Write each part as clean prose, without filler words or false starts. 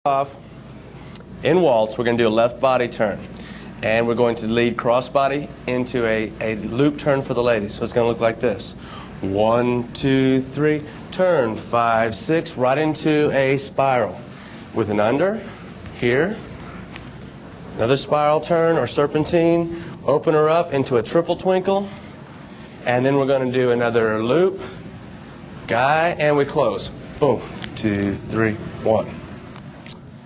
Off. In waltz, we're going to do a left body turn, and we're going to lead crossbody into a loop turn for the ladies. So it's going to look like this: 1, 2, 3, turn, 5, 6, right into a spiral with an under here, another spiral turn or serpentine, open her up into a triple twinkle, and then we're going to do another loop, guy, and we close. Boom, 2, 3, 1.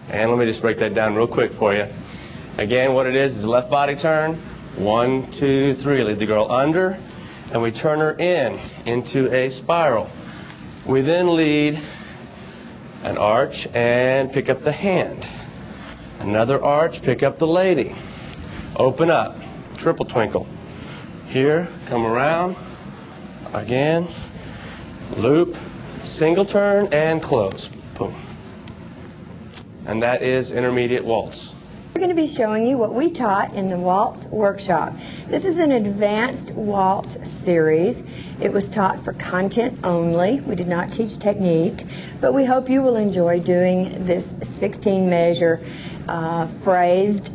And let me just break that down real quick for you. Again, what it is a left body turn. 1, 2, 3. Lead the girl under, and we turn her into a spiral. We then lead an arch and pick up the hand. Another arch, pick up the lady. Open up, triple twinkle. Here, come around. Again, loop, single turn, and close. Boom. And that is intermediate waltz. We're going to be showing you what we taught in the Waltz workshop. This is an advanced waltz series. It was taught for content only. We did not teach technique, but we hope you will enjoy doing this 16-measure phrased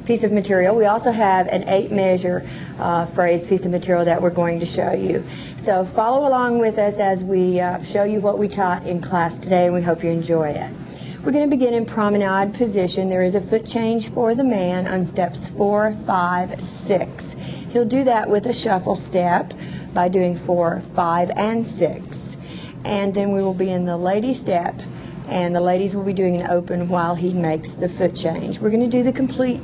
piece of material. We also have an 8-measure phrased piece of material that we're going to show you. So follow along with us as we show you what we taught in class today, and we hope you enjoy it. We're going to begin in promenade position. There is a foot change for the man on steps 4, 5, 6. He'll do that with a shuffle step by doing 4, 5, and 6. And then we will be in the lady step, and the ladies will be doing an open while he makes the foot change. We're going to do the complete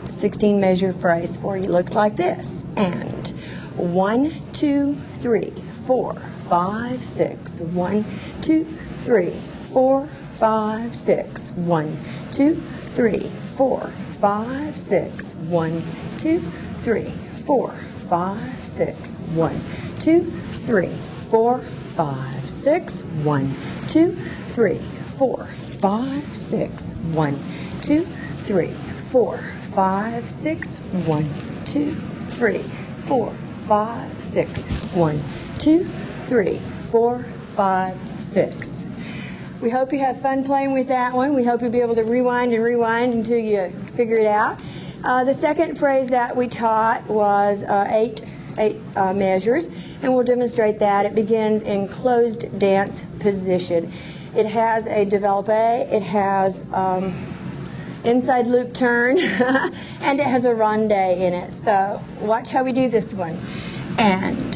16-measure phrase for you. Looks like this. And 1, 2, 3, 4, 5, 6. 1, 2, 3, 4, 5, 6. 1, 2, 3, 4, 5, 6. 1, 2, 3, 4, 5, 6. 1, 2, 3, 4, 5, 6. 1, 2, 3, 4, 5, 6. 1, 2, 3, 4, 5, 6. 1, 2, 3, 4, 5, 6. 1, 2, 3, 4, 5, 6. We hope you have fun playing with that one. We hope you'll be able to rewind and rewind until you figure it out. The second phrase that we taught was eight measures, and we'll demonstrate that. It begins in closed dance position. It has a développé, it has inside loop turn, and it has a rondé in it. So watch how we do this one. And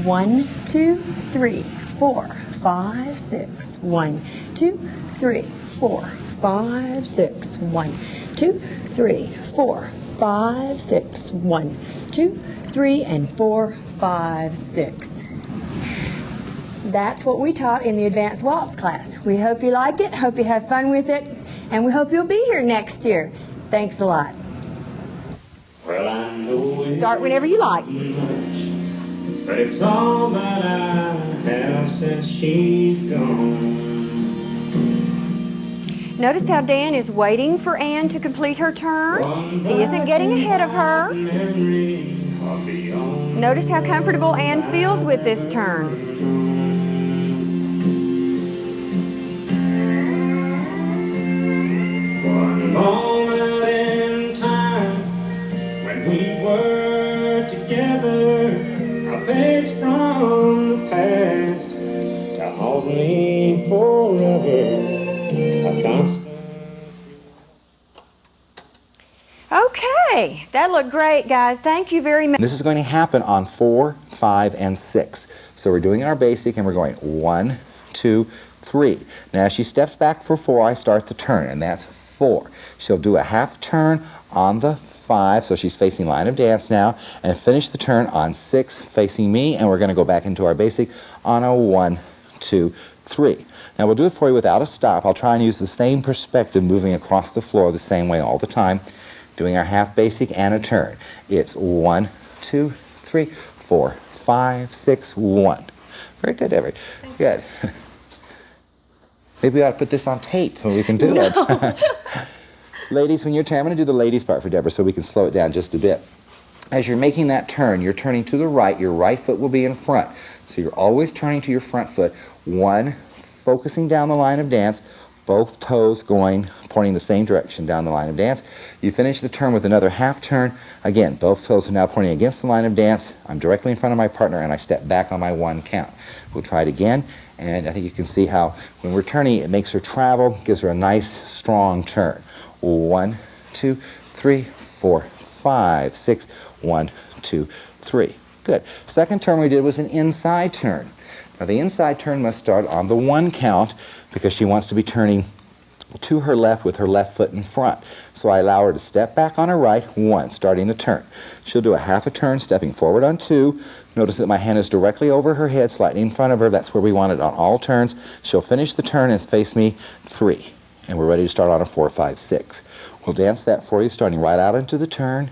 1, 2, 3, 4, 5, 6. 1, 2, 3, 4, 5, 6. 1, 2, 3, 4, 5, 6. 1, 2, 3, and 4, 5, 6. That's what we taught in the advanced waltz class. We hope you like it, hope you have fun with it, and we hope you'll be here next year. Thanks a lot. Well, I know Start whenever you like. but it's all that I have since she's gone. Notice how Dan is waiting for Ann to complete her turn. He isn't getting ahead of her. Notice how comfortable Ann feels with this turn. One moment in time when we were together, a page from the past to haunt me forever. Okay, that looked great, guys. Thank you very much. This is going to happen on 4, 5, and 6. So we're doing our basic, and we're going 1, 2, 3. Now, as she steps back for 4, I start the turn, and that's 4. She'll do a half turn on the 5, so she's facing line of dance now, and finish the turn on 6, facing me, and we're going to go back into our basic on a 1, 2, 3. Now, we'll do it for you without a stop. I'll try and use the same perspective, moving across the floor the same way all the time, doing our half basic and a turn. It's 1, 2, 3, 4, 5, 6, 1. Very good, Deborah. Good. Maybe we ought to put this on tape so we can do it. Ladies, when you're turning, I'm going to do the ladies part for Deborah so we can slow it down just a bit. As you're making that turn, you're turning to the right. Your right foot will be in front. So you're always turning to your front foot. 1, focusing down the line of dance, both toes going, pointing the same direction down the line of dance. You finish the turn with another half turn. Again, both toes are now pointing against the line of dance. I'm directly in front of my partner, and I step back on my 1 count. We'll try it again, and I think you can see how when we're turning, it makes her travel, gives her a nice, strong turn. 1, 2, 3, 4, 5, 6, 1, 2, 3. Good. Second turn we did was an inside turn. Now the inside turn must start on the 1 count because she wants to be turning to her left with her left foot in front. So I allow her to step back on her right, 1, starting the turn. She'll do a half a turn, stepping forward on 2. Notice that my hand is directly over her head, slightly in front of her. That's where we want it on all turns. She'll finish the turn and face me 3. And we're ready to start on a 4, 5, 6. We'll dance that for you, starting right out into the turn.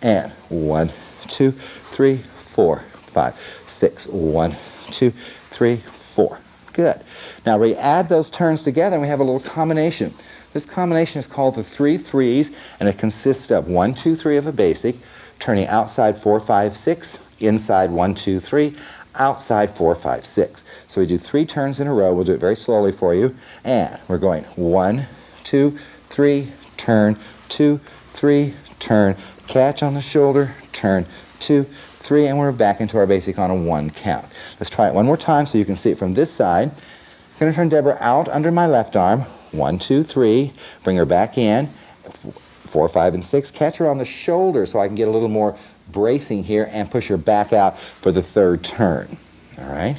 And 1, 2, 3, 4, 5, 6. 1, 2, 3, 4. Good. Now we add those turns together and we have a little combination. This combination is called the 3 3s, and it consists of 1, 2, 3 of a basic, turning outside 4, 5, 6, inside 1, 2, 3, outside 4, 5, 6. So we do 3 turns in a row. We'll do it very slowly for you. And we're going 1, 2, 3, turn, 2, 3, turn, catch on the shoulder, turn, 2, 3, and we're back into our basic on a 1 count. Let's try it one more time so you can see it from this side. I'm going to turn Deborah out under my left arm. 1, 2, 3. Bring her back in. 4, 5, and 6. Catch her on the shoulder so I can get a little more bracing here and push her back out for the 3rd turn. All right?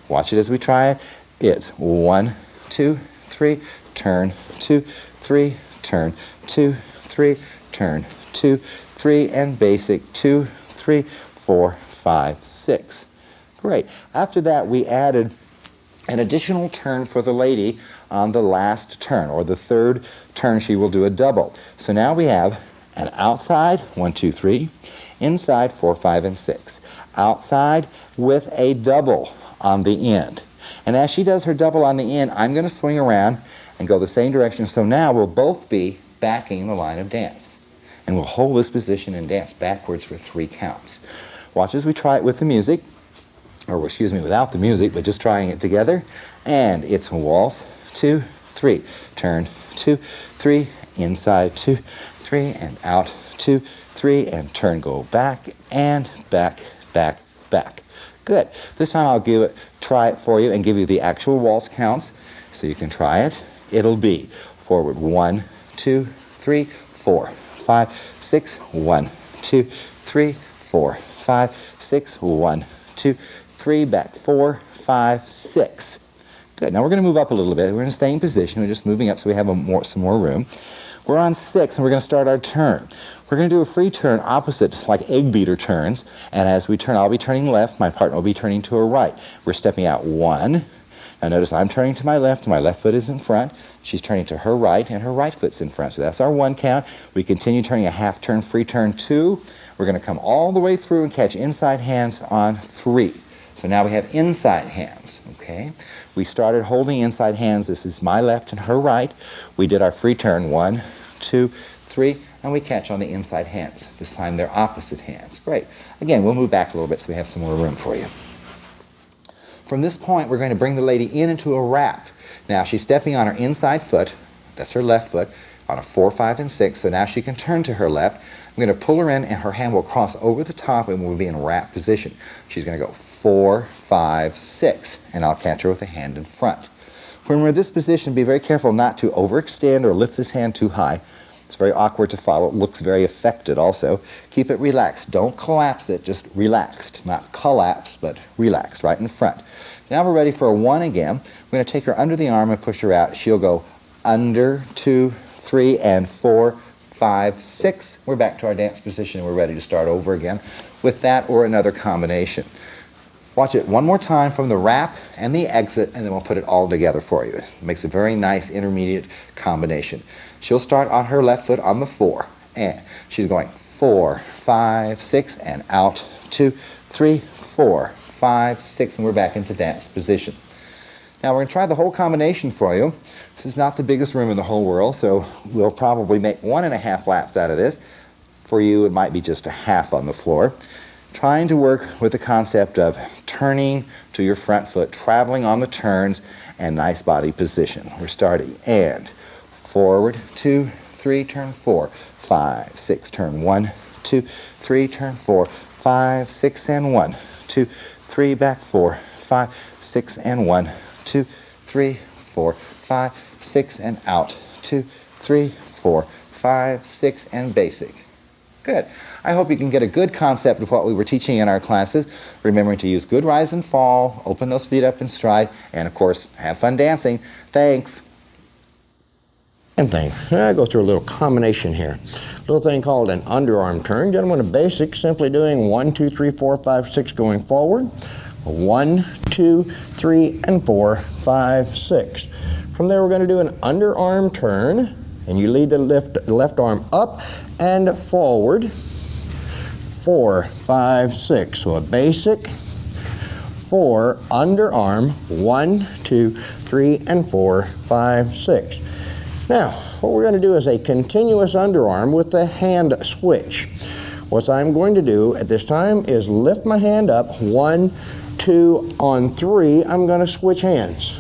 Watch it as we try it. It's 1, 2, 3, turn, 2, 3, turn, 2, 3, turn, 2, 3, and basic 2, 3, 4, 5, 6. Great. After that, we added an additional turn for the lady on the last turn, or the 3rd turn she will do a double. So now we have an outside, 1, 2, 3, inside 4, 5, and 6. Outside with a double on the end. And as she does her double on the end, I'm going to swing around and go the same direction. So now we'll both be backing the line of dance. And we'll hold this position and dance backwards for 3 counts. Watch as we try it with the music, or excuse me, without the music, but just trying it together. And it's waltz, 2, 3, turn, 2, 3, inside 2, 3, and out 2, 3, and turn, go back and back, back, back. Good. This time I'll try it for you and give you the actual waltz counts so you can try it. It'll be forward 1, 2, 3, 4, 5, 6, 1, 2, 3, 4, 5, 6, 1, 2, 3, back 4, 5, 6. Good. Now we're going to move up a little bit. We're in a staying position. We're just moving up so we have some more room. We're on 6, and we're going to start our turn. We're going to do a free turn opposite, like egg beater turns. And as we turn, I'll be turning left. My partner will be turning to her right. We're stepping out 1. Now notice I'm turning to my left, and my left foot is in front. She's turning to her right, and her right foot's in front. So that's our 1 count. We continue turning a half turn, free turn 2. We're going to come all the way through and catch inside hands on 3. So now we have inside hands, okay? We started holding inside hands. This is my left and her right. We did our free turn, 1, 2, 3, and we catch on the inside hands. This time they're opposite hands. Great. Again, we'll move back a little bit so we have some more room for you. From this point, we're going to bring the lady into a wrap. Now, she's stepping on her inside foot. That's her left foot, on a 4, 5, and 6. So now she can turn to her left. I'm going to pull her in, and her hand will cross over the top, and we'll be in wrap position. She's going to go 4, 5, 6, and I'll catch her with a hand in front. When we're in this position, be very careful not to overextend or lift this hand too high. It's very awkward to follow. It looks very affected also. Keep it relaxed. Don't collapse it, just relaxed. Not collapsed, but relaxed, right in front. Now we're ready for a 1 again. We're going to take her under the arm and push her out. She'll go under, 2, 3, and 4, 5, 6. We're back to our dance position, and we're ready to start over again with that or another combination. Watch it one more time from the wrap and the exit, and then we'll put it all together for you. It makes a very nice intermediate combination. She'll start on her left foot on the 4, and she's going 4, 5, 6, and out, 2, 3, 4, 5, 6, and we're back into dance position. Now we're going to try the whole combination for you. This is not the biggest room in the whole world, so we'll probably make 1.5 laps out of this. For you, it might be just a half on the floor. trying to work with the concept of turning to your front foot, traveling on the turns, and nice body position. We're starting, and forward, 2, 3, turn 4, 5, 6, turn 1, 2, 3, turn 4, 5, 6, and 1, 2, 3, back 4, 5, 6, and 1, 2, 3, 4, 5, 6, and out, 2, 3, 4, 5, 6, and basic. Good. I hope you can get a good concept of what we were teaching in our classes, remembering to use good rise and fall, open those feet up in stride, and of course, have fun dancing. Thanks. And thing. I go through a little combination here. A little thing called an underarm turn. Gentlemen, a basic, simply doing 1, 2, 3, 4, 5, 6 going forward. 1, 2, 3, and 4, 5, 6. From there, we're going to do an underarm turn, and you lead the left arm up and forward. 4, 5, 6. So a basic, 4, underarm, 1, 2, 3, and 4, 5, 6. Now, what we're going to do is a continuous underarm with the hand switch. What I'm going to do at this time is lift my hand up, 1, 2, on 3, I'm going to switch hands.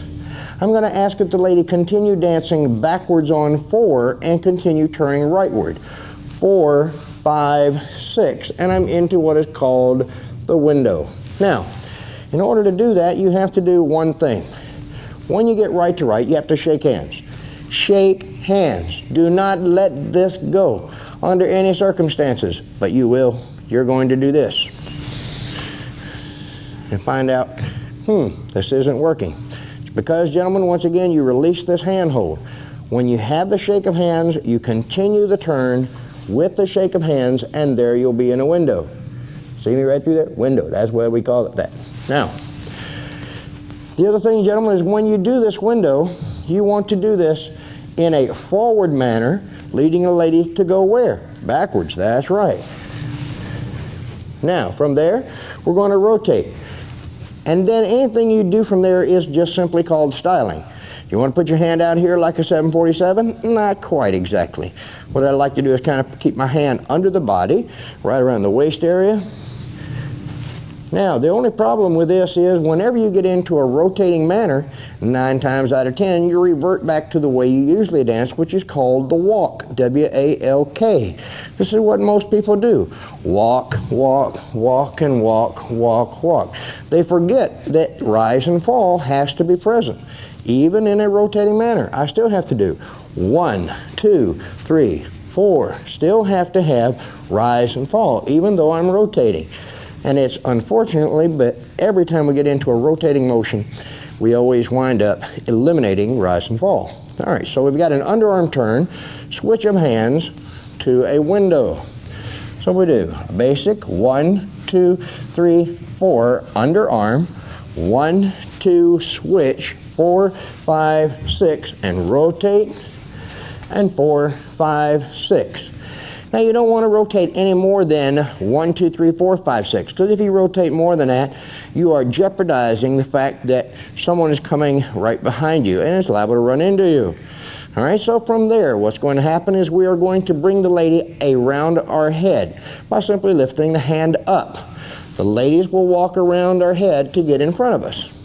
I'm going to ask that the lady continue dancing backwards on 4 and continue turning rightward. 4, 5, 6, and I'm into what is called the window. Now, in order to do that, you have to do one thing. When you get right to right, you have to shake hands. Shake hands. Do not let this go under any circumstances, but you will. You're going to do this and find out, this isn't working. It's because, gentlemen, once again, you release this hand hold. When you have the shake of hands, you continue the turn with the shake of hands, and there you'll be in a window. See me right through there? Window. That's why we call it that. Now, the other thing, gentlemen, is when you do this window, you want to do this in a forward manner, leading a lady to go where? Backwards. That's right. Now, from there, we're going to rotate. And then anything you do from there is just simply called styling. You want to put your hand out here like a 747? Not quite exactly. What I like to do is kind of keep my hand under the body, right around the waist area. Now, the only problem with this is whenever you get into a rotating manner, 9 times out of 10, you revert back to the way you usually dance, which is called the walk, W-A-L-K. This is what most people do. Walk, walk, walk, and walk, walk, walk. They forget that rise and fall has to be present. Even in a rotating manner, I still have to do 1, 2, 3, 4. Still have to have rise and fall, even though I'm rotating. And it's unfortunately, but every time we get into a rotating motion, we always wind up eliminating rise and fall. All right, so we've got an underarm turn, switch of hands to a window. So we do a basic 1, 2, 3, 4, underarm, 1, 2, switch, 4, 5, 6, and rotate, and 4, 5, 6. Now, you don't want to rotate any more than 1, 2, 3, 4, 5, 6, because if you rotate more than that, you are jeopardizing the fact that someone is coming right behind you and is liable to run into you. All right, so from there, what's going to happen is we are going to bring the lady around our head by simply lifting the hand up. The ladies will walk around our head to get in front of us.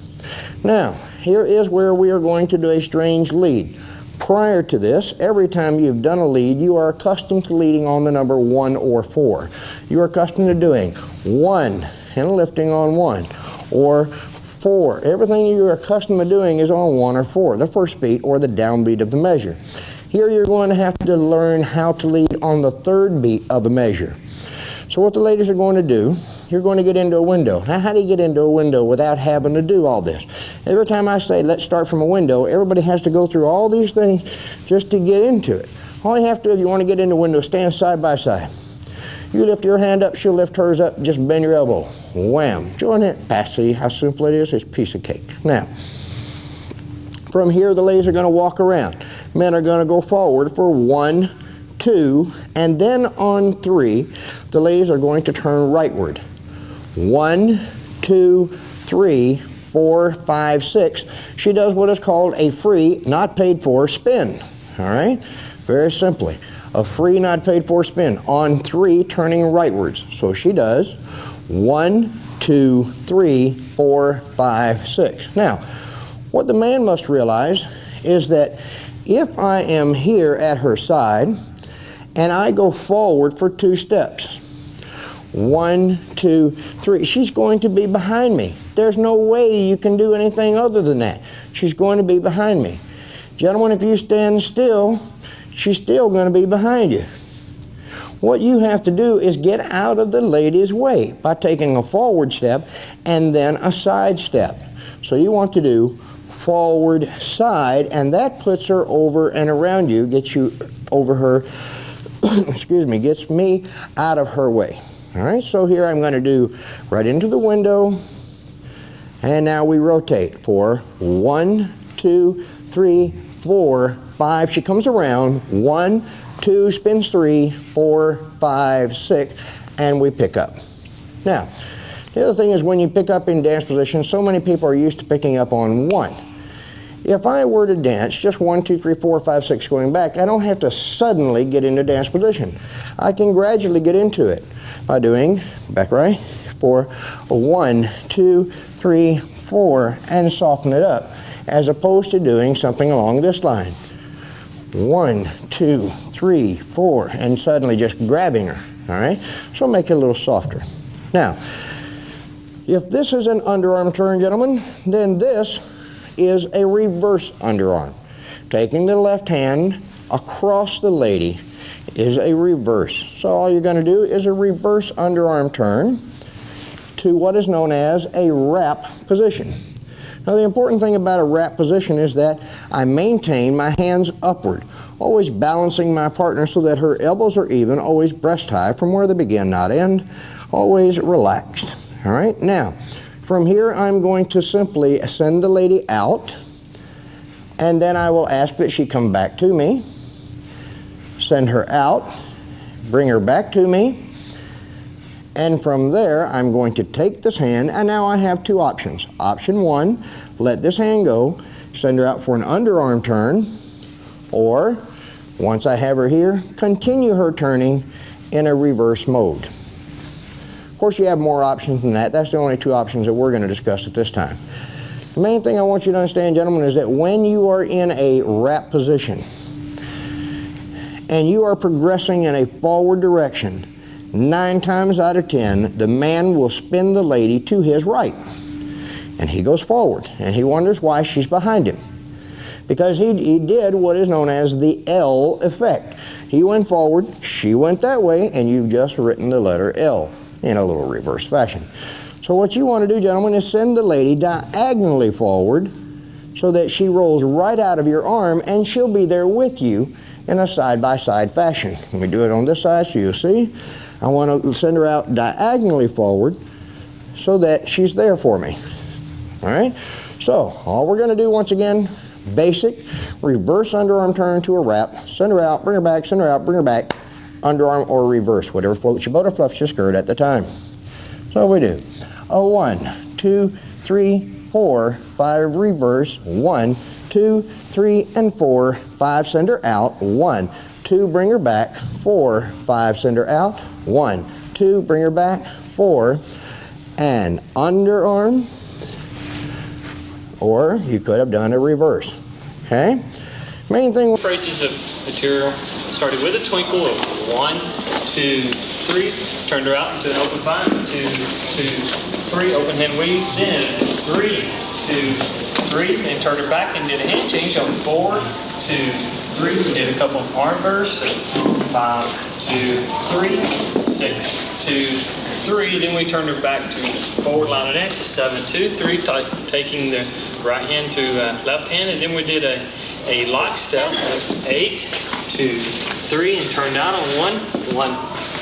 Now, here is where we are going to do a strange lead. Prior to this, every time you've done a lead, you are accustomed to leading on the number 1 or 4. You are accustomed to doing 1 and lifting on 1, or 4. Everything you are accustomed to doing is on 1 or 4, the first beat or the downbeat of the measure. Here you're going to have to learn how to lead on the 3rd beat of a measure. So what the ladies are going to do, you're going to get into a window. Now, how do you get into a window without having to do all this? Every time I say, let's start from a window, everybody has to go through all these things just to get into it. All you have to do if you want to get into a window, stand side by side. You lift your hand up, she'll lift hers up, just bend your elbow. Wham. Join it. Pass. See how simple it is? It's a piece of cake. Now, from here, the ladies are going to walk around. Men are going to go forward for 1, 2, and then on 3, the ladies are going to turn rightward. 1, 2, 3, 4, 5, 6. She does what is called a free, not paid for spin. All right? Very simply. A free, not paid for spin on 3, turning rightwards. So she does 1, 2, 3, 4, 5, 6. Now, what the man must realize is that if I am here at her side and I go forward for 2 steps, 1, 2, 3, she's going to be behind me. There's no way you can do anything other than that. She's going to be behind me. Gentlemen, if you stand still, she's still going to be behind you. What you have to do is get out of the lady's way by taking a forward step and then a side step. So you want to do forward, side, and that puts her over and around you, gets you over her, excuse me, gets me out of her way. All right, so here I'm going to do right into the window, and now we rotate for 1, 2, 3, 4, 5. She comes around, 1, 2, spins 3, 4, 5, 6, and we pick up. Now, the other thing is when you pick up in dance position, so many people are used to picking up on 1. If I were to dance just 1, 2, 3, 4, 5, 6 going back, I don't have to suddenly get into dance position. I can gradually get into it by doing back right for 1, 2, 3, 4, and soften it up, as opposed to doing something along this line. 1, 2, 3, 4, and suddenly just grabbing her, all right? So make it a little softer. Now, if this is an underarm turn, gentlemen, then this is a reverse underarm. Taking the left hand across the lady is a reverse. So all you're going to do is a reverse underarm turn to what is known as a wrap position. Now the important thing about a wrap position is that I maintain my hands upward, always balancing my partner so that her elbows are even, always breast high from where they begin, not end, always relaxed. All right, now from here I'm going to simply send the lady out, and then I will ask that she come back to me, send her out, bring her back to me, and from there I'm going to take this hand, and now I have 2 options. Option 1, let this hand go, send her out for an underarm turn, or once I have her here, continue her turning in a reverse mode. Of course, you have more options than that. That's the only 2 options that we're going to discuss at this time. The main thing I want you to understand, gentlemen, is that when you are in a wrap position and you are progressing in a forward direction, 9 times out of 10, the man will spin the lady to his right. And he goes forward, and he wonders why she's behind him. Because he did what is known as the L effect. He went forward, she went that way, and you've just written the letter L in a little reverse fashion. So what you want to do, gentlemen, is send the lady diagonally forward so that she rolls right out of your arm, and she'll be there with you in a side-by-side fashion. Let me do it on this side so you'll see. I want to send her out diagonally forward so that she's there for me. All right? So all we're going to do once again, basic reverse underarm turn to a wrap, send her out, bring her back, send her out, bring her back, underarm or reverse, whatever floats your boat or fluffs your skirt at the time. So we do a 1, 2, 3, 4, 5 reverse, 1, 2, 3, and 4, 5 send her out, 1, 2 bring her back, 4, 5 send her out, 1, 2 bring her back, 4, and underarm, or you could have done a reverse. Okay? Main thing. Braces of material started with a twinkle of 1, 2, 3, turned her out into an open bind, 2, 2, 3, open hand weave, then 3, 2, 3, then turned her back and did a hand change on 4, 2, 3, we did a couple of arm bursts, 5, 2, 3, 6, 2, 3, then we turned her back to forward line of dance, so 7, 2, 3, taking the right hand to left hand, and then we did a lock step of 8, 2, 3, and turned out on 1,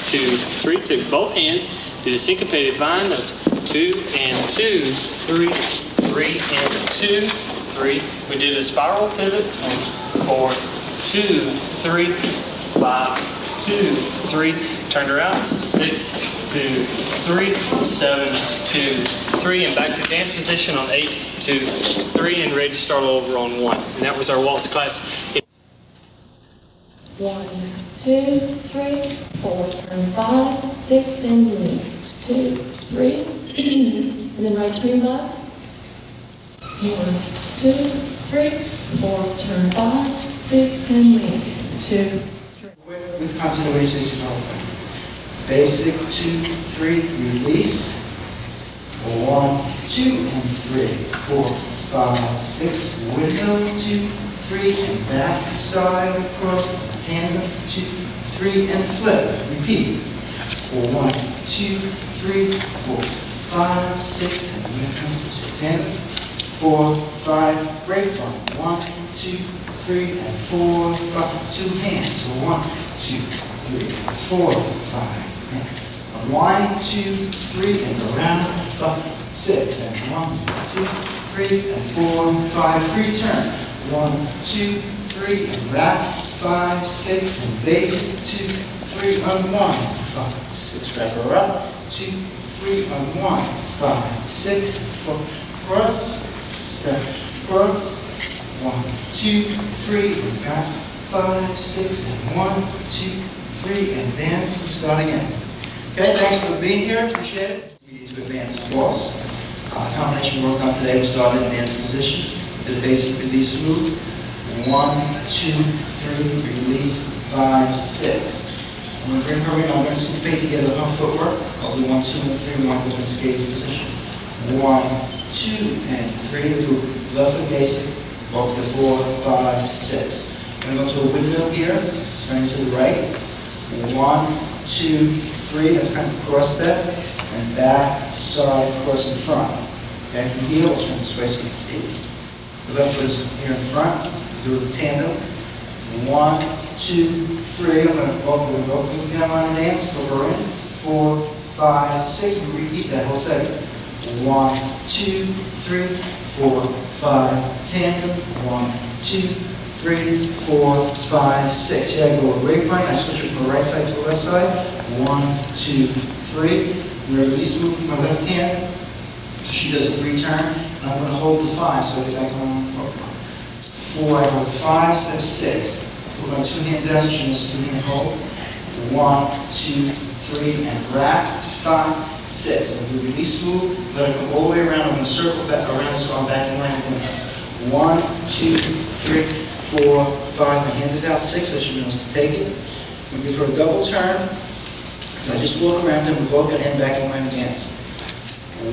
2, 3, took both hands, did a syncopated bind of 2 and 2, 3, 3 and 2, 3. We did a spiral pivot on 4, 2, 3, 5, 2, 3, turned her out, 6, 2, 3, 7, 2, 3, and back to dance position on 8, 2, 3, and ready to start over on 1. And that was our waltz class. 1, 2, 3, 4, turn 5, 6, and leave. 2, 3, and then right between box. 1, 2, 3, 4, turn 5, 6, and leave. 2, 3. With continuation of basic 2, 3, release. 1, 2, and 3, 4, 5, 6. Window 2, 3, and back, side, across, tandem 2, 3, and flip. Repeat. 1, 2, 3, 4, 5, 6, and window 2, tandem. 4, 5, break one. 1, 2, 3, and 4, 5. 2 hands. 1, 2, 3, 4, 5. And 1, 2, 3, and around. 5, 6, and 1, 2, 3, and 4, 5. Free turn. 1, 2, 3, and wrap. 5, 6, and basic. 2, 3, on 1, 5, 6. Wrap her up. 2, 3, on 1, 5, 6, 4. Cross. Step cross. 1, 2, 3, and back. 5, 6, and 1, 2, 3, and dance. And start again. Okay, thanks for being here. Appreciate it. We need to advance waltz. The combination we worked on today, we started in dance position. Did a basic release move. 1, 2, 3, release, 5, 6. I'm going to bring her in. I'm going to syncopate together her footwork. I'll do 1, 2, and 3. 1, go in skating position. 1, 2, and 3. We'll do left foot basic. Both the 4, 5, 6. I'm going to go to a windmill here. Turn to the right. 1, 2, 3. That's kind of a cross step. And back, side, cross in front. Okay, from here, we'll turn this way so you can see. The left foot is here in front. Do a tandem. 1, 2, 3. I'm going to open the line dance. Put her in. 4, 5, 6. And repeat that whole segment. 1, 2, 3, 4, 5. Tandem. 1, 2, 3, 4, 5, 6. Here I go a grapevine. I switch it from the right side to the left side. 1, 2, 3. I'm going to release move with my left hand. So she does a free turn. And I'm going to hold the 5. So if I go on 4, I go 5, step 6. Put my 2 hands out. She does a 2-hand hold. 1, 2, 3, and wrap. 5, 6. And do a release move. Let it come all the way around. I'm going to circle back around so I'm back in line with this. 1, 2, 3, 4, 5. My hand is out 6 so she knows to take it. We give her a double turn. So I just walk around and we're both going to end back in line dance.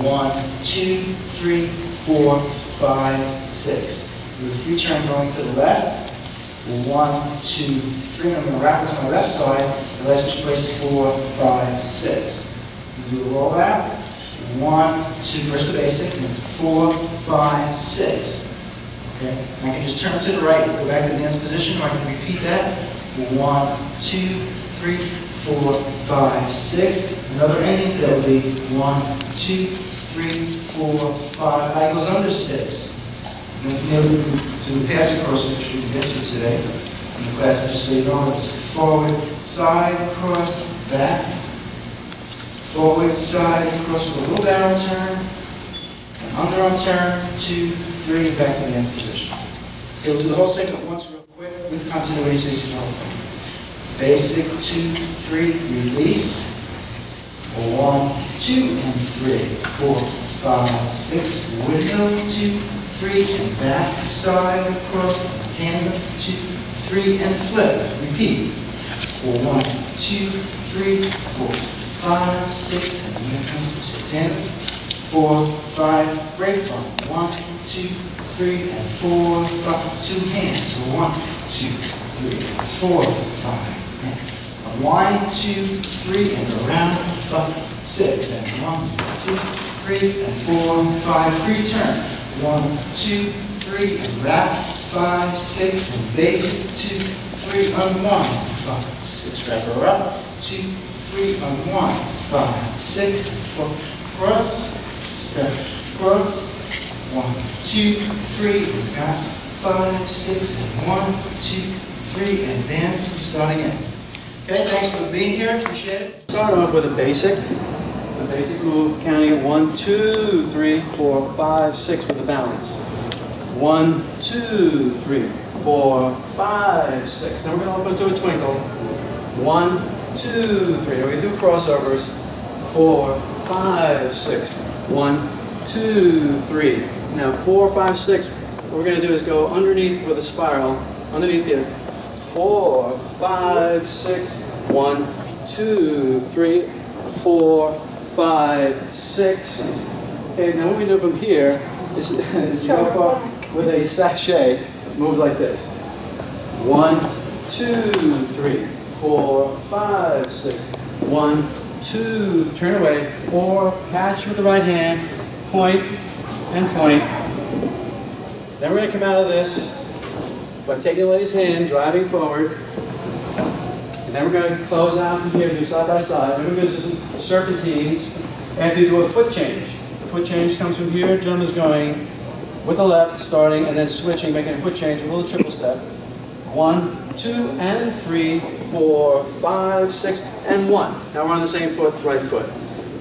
1, 2, 3, 4, 5, 6. Do a free turn going to the left. 1, 2, 3. I'm going to wrap it to my left side. The last switch places 4, 5, 6. We do a roll out. 1, 2, first the basic, and 4, 5, 6. Okay. And I can just turn to the right, go back to the dance position, or I can repeat that. 1, 2, 3, 4, 5, 6. Another ending to that would be 1, 2, 3, 4, 5. I goes under 6. And from there we do the passing cross, which we can get to today. In the class, just so you know, it's forward, side, cross, back. Forward, side, cross with a little barrel turn. An underarm turn, 2, 3, back to the dance position. Okay, we'll do the whole segment once real quick with continuation. Basic, 2, 3, release. 1, 2, and 3, 4, 5, 6. Window, 2, 3, and back, side, across, tandem, 2, 3, and flip. Repeat. 1, 2, 3, 4, 5, 6, and window, 2, tandem. 4, 5, break one. 1, 2, 3, and 4, 5. 2 hands. 1, 2, 3, 4, 5. 1, 2, 3, and around. 5, 6, and 1, 2, 3, and 4, 5. Free turn. 1, 2, 3, and wrap. 5, 6, and basic. 2, 3, on 1, 5, 6. Wrap her up. 2, 3, on 1, 5, 6, 4. Cross. Step cross. 1, 2, 3, and wrap. 5, 6, and 1, 2, 3, and dance. And start again. Okay, thanks for being here. Appreciate it. Start off with a basic. The basic move, counting it 1, 2, 3, 4, 5, 6 with a balance. 1, 2, 3, 4, 5, 6. Then we're going to open to a twinkle. 1, 2, 3. We're going to do crossovers. 4, 5, 6. 1, 2, 3. Now 4, 5, 6. What we're going to do is go underneath with a spiral. Underneath here. 4, 5, 6. 1, 2, 3, 4, 5, 6. Okay, now what we do from here is go for with a sachet. Move like this. 1, 2, 3, 4, 5, 6. 1, 2, turn away. 4, catch with the right hand, point and point. Then we're going to come out of this by taking the lady's hand, driving forward. And then we're going to close out from here, do side by side. Then we're going to do some serpentines and do a foot change. The foot change comes from here. Gentleman's going with the left, starting, and then switching, making a foot change with a little triple step. 1, 2, and 3, 4, 5, 6, and 1. Now we're on the same foot, right foot.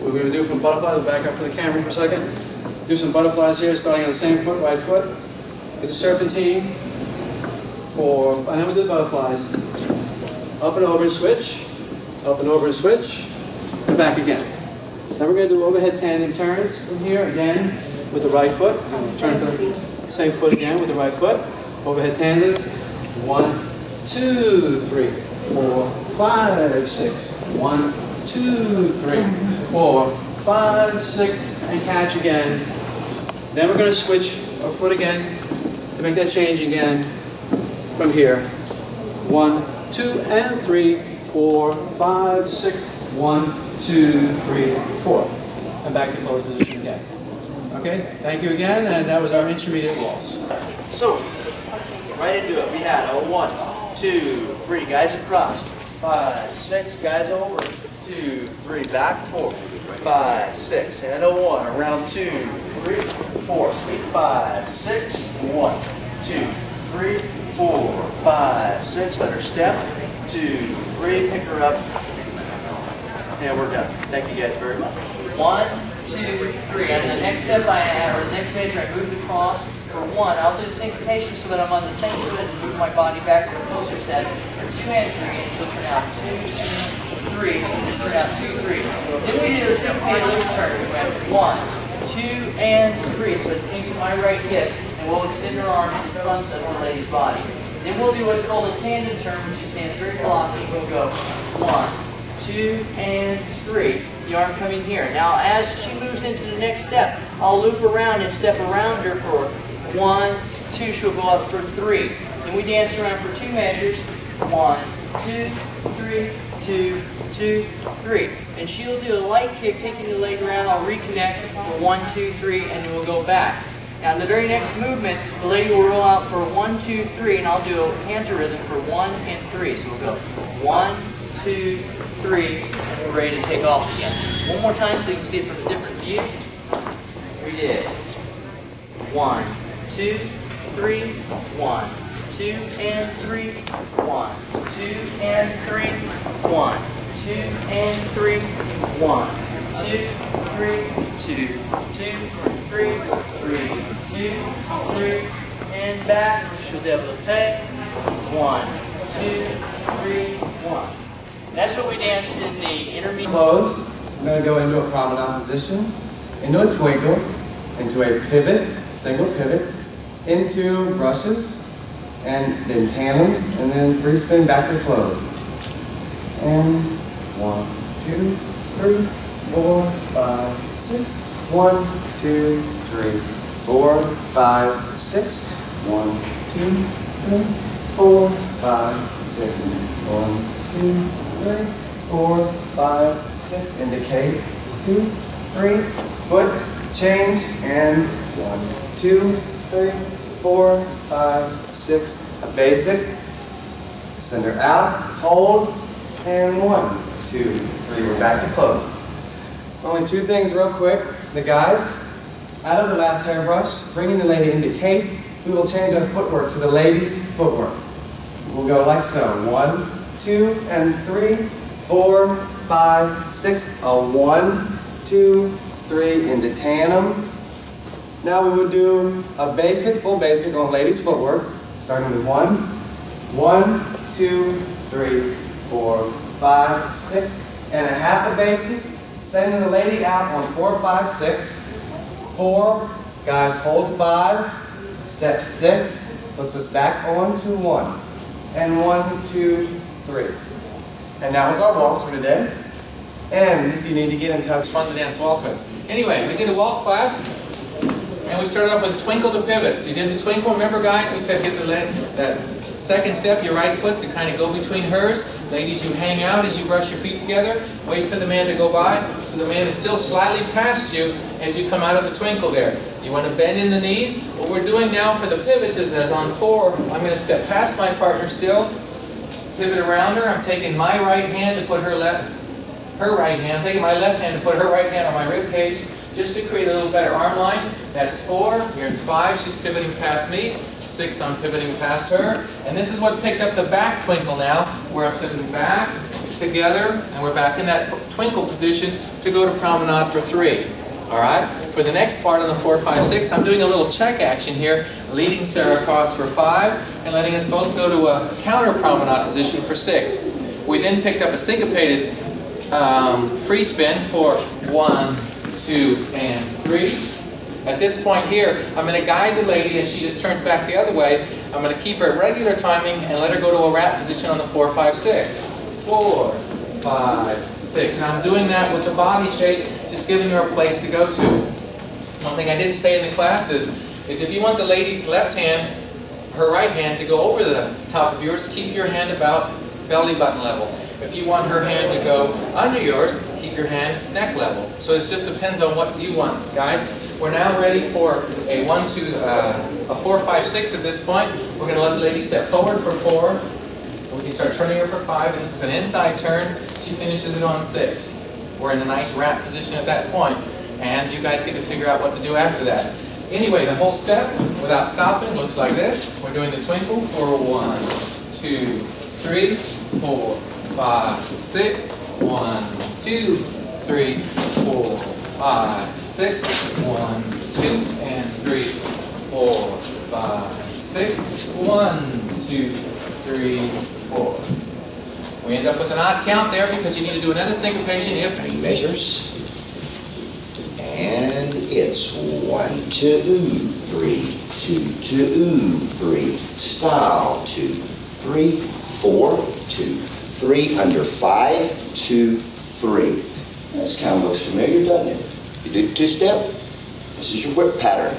We're going to do from butterflies. Back up for the camera for a second. Do some butterflies here, starting on the same foot, right foot. Do the serpentine. 4, and then we'll do the butterflies. Up and over and switch. Up and over and switch. And back again. Then we're going to do overhead tandem turns from here again with the right foot. Turn to the same foot again with the right foot. Overhead tandems. 1, 2, 3, 4, 5, 6. 1, 2, 3, 4, 5, 6, and catch again. Then we're going to switch our foot again to make that change again from here. 1, 2, and 3, 4, 5, 6. 1, 2, 3, 4. And back to closed position again. Okay, thank you again, and that was our intermediate waltz. So, right into it. We had a 1, 2, 3, guys across. 5, 6, guys over. 2, 3, back, 4, 5, 6, and a 1. Around 2, 3, 4. Sweep 5, 6, 1, 2, 3, 4, 5, 6. Let her step. 2, 3. Pick her up. And we're done. Thank you guys very much. 1, 2, 3. And the next step I have, or the next measure, I move across. For 1, I'll do syncopation so that I'm on the same foot and move my body back to a closer step. For 2 and 3, and she'll turn out 2, 3. Just turn out 2, 3. Then we do the syncopated loop turn. We went 1, 2, and 3. So it's into my right hip, and we'll extend our arms in front of the lady's body. Then we'll do what's called a tandem turn, which stands very blocky. We'll go 1, 2, and 3. The arm coming here. Now, as she moves into the next step, I'll loop around and step around her for 1, 2. She'll go up for 3. Then we dance around for 2 measures. 1, 2, 3, 2, 2, 3. And she'll do a light kick, taking the leg around. I'll reconnect for 1, 2, 3, and then we'll go back. Now, in the very next movement, the lady will roll out for 1, 2, 3, and I'll do a canter rhythm for 1 and 3. So we'll go 1, 2, 3, and we're ready to take off again. One more time so you can see it from a different view. We did 1, 2, 3, 1, 2, and 3, 1, 2, and 3, 1, 2, and 3, 1, 2, 3, 2, 2, 3, 3, 2, 3, and back. She'll be able to pay. 1, 2, 3, 1. That's what we danced in the intermediate. Closed. I'm going to go into a promenade position, into a twinkle, into a pivot, single pivot, into brushes, and then tandems, and then free spin back to close. And 1, 2, 3, 4, 5, 6. 1, 2, 3, 4, 5, 6. 1, 2, 3, 4, 5, 6. 1, 2, 3, 4, 5, 6. Indicate 2, 3. Foot change and 1, 2, 3, 4, 5, 6. A basic. Send her out. Hold. And 1, 2, 3. We're back to close. Only 2 things real quick. The guys, out of the last hairbrush, bringing the lady into cape. We will change our footwork to the lady's footwork. We'll go like so. 1, 2, and 3, 4, 5, 6. A 1, 2, 3 into tandem. Now we would do a basic, full basic on ladies' footwork, starting with 1, 1, 2, 3, 4, 5, 6, and a half a basic, Sending the lady out on 4, 5, 6. 4, guys hold 5. Step 6, puts us back on to 1. And 1, 2, 3. And that was our waltz for today. And if you need to get in touch, it's fun to dance waltz with. Anyway, we did a waltz class, and we started off with twinkle to pivot. So you did the twinkle. Remember, guys, we said hit the that second step, your right foot to kind of go between hers. Ladies, you hang out as you brush your feet together. Wait for the man to go by, so the man is still slightly past you as you come out of the twinkle there. You want to bend in the knees. What we're doing now for the pivots is, as on 4, I'm going to step past my partner still, pivot around her. I'm taking my right hand to put her right hand, taking my left hand to put her right hand on my rib cage, just to create a little better arm line. That's 4. Here's 5. She's pivoting past me. 6, I'm pivoting past her. And this is what picked up the back twinkle now, where I'm pivoting back, together, and we're back in that twinkle position to go to promenade for 3. All right? For the next part on the 4, 5, 6, I'm doing a little check action here, leading Sarah across for 5, and letting us both go to a counter promenade position for 6. We then picked up a syncopated free spin for 1, 2, and 3. At this point here, I'm going to guide the lady as she just turns back the other way. I'm going to keep her at regular timing and let her go to a wrap position on the 4, 5, 6. 4, 5, 6. And I'm doing that with the body shape, just giving her a place to go to. One thing I didn't say in the class is if you want the lady's left hand, her right hand, to go over the top of yours, keep your hand about belly button level. If you want her hand to go under yours, keep your hand neck level. So it just depends on what you want, guys. We're now ready for a 4, 5, 6 at this point. We're going to let the lady step forward for 4. We can start turning her for 5. This is an inside turn. She finishes it on 6. We're in a nice wrap position at that point, and you guys get to figure out what to do after that. Anyway, the whole step, without stopping, looks like this. We're doing the twinkle for 1, 2, 3, 4, 5, 6. 1, 2, 3, 4, 5, 6. 1, 2, and 3, 4, 5, 6. 1, 2, 3, 4. We end up with an odd count there because you need to do another syncopation if he measures. And it's 1, 2, 3, 2, 2, 3. Style 2, 3, 4, 2, 3 under 5, 2, 3. This kind of looks familiar, doesn't it? You do 2-step. This is your whip pattern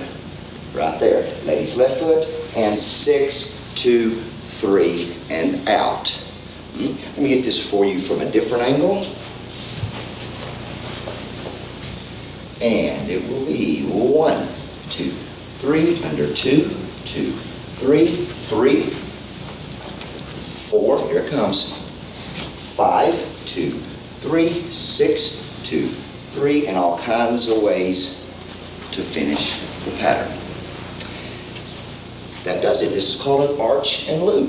right there. Lady's left foot and 6, 2, 3, and out. Let me get this for you from a different angle. And it will be 1, 2, 3 under 2, 2, 3, 3, 4. Here it comes. 5, 2, 3, 6, 2, 3, and all kinds of ways to finish the pattern. That does it. This is called an arch and loop.